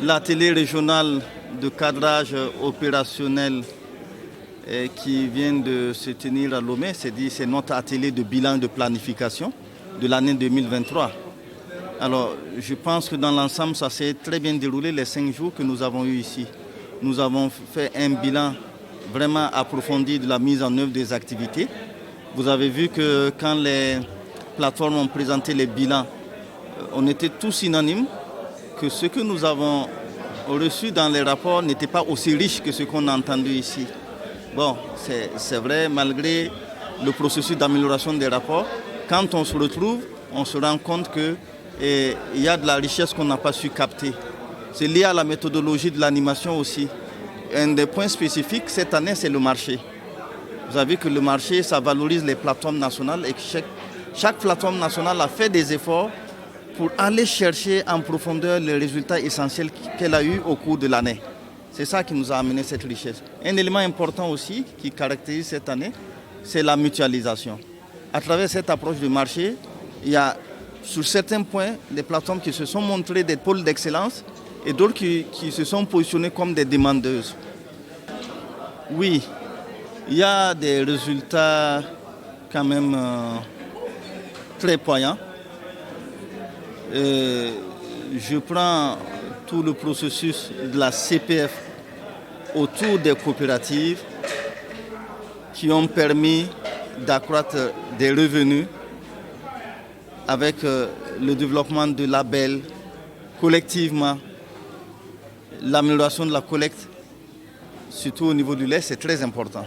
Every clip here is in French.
l'atelier régional de cadrage opérationnel qui vient de se tenir à Lomé, c'est notre atelier de bilan de planification de l'année 2023. Alors, je pense que dans l'ensemble, ça s'est très bien déroulé les 5 jours que nous avons eus ici. Nous avons fait un bilan vraiment approfondi de la mise en œuvre des activités. Vous avez vu que quand les plateformes ont présenté les bilans, on était tous unanimes que ce que nous avons reçu dans les rapports n'était pas aussi riche que ce qu'on a entendu ici. Bon, c'est vrai, malgré le processus d'amélioration des rapports, quand on se retrouve, on se rend compte qu'il y a de la richesse qu'on n'a pas su capter. C'est lié à la méthodologie de l'animation aussi. Un des points spécifiques cette année, c'est le marché. Vous avez vu que le marché, ça valorise les plateformes nationales et que chaque plateforme nationale a fait des efforts pour aller chercher en profondeur les résultats essentiels qu'elle a eus au cours de l'année. C'est ça qui nous a amené cette richesse. Un élément important aussi qui caractérise cette année, c'est la mutualisation. À travers cette approche du marché, il y a sur certains points des plateformes qui se sont montrées des pôles d'excellence et d'autres qui se sont positionnées comme des demandeuses. Oui, il y a des résultats quand même très poignants. Je prends tout le processus de la CPF autour des coopératives qui ont permis d'accroître des revenus avec le développement de labels collectivement, l'amélioration de la collecte, surtout au niveau du lait, c'est très important.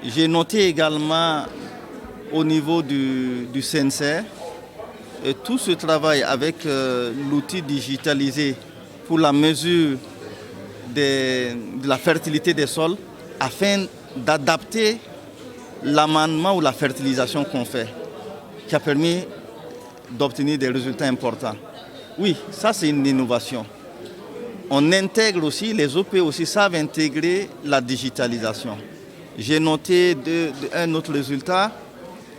J'ai noté également au niveau du CNCR tout ce travail avec l'outil digitalisé pour la mesure de la fertilité des sols afin d'adapter l'amendement ou la fertilisation qu'on fait, qui a permis d'obtenir des résultats importants. Oui, ça c'est une innovation. On intègre aussi, les OP aussi savent intégrer la digitalisation. J'ai noté un autre résultat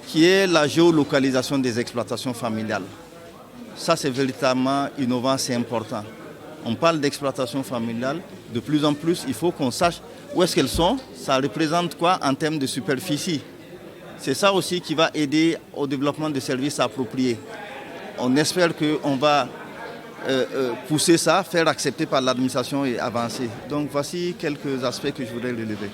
qui est la géolocalisation des exploitations familiales. Ça c'est véritablement innovant, c'est important. On parle d'exploitation familiale, de plus en plus il faut qu'on sache où est-ce qu'elles sont, ça représente quoi en termes de superficie. C'est ça aussi qui va aider au développement de services appropriés. On espère qu'on va pousser ça, faire accepter par l'administration et avancer. Donc voici quelques aspects que je voudrais relever.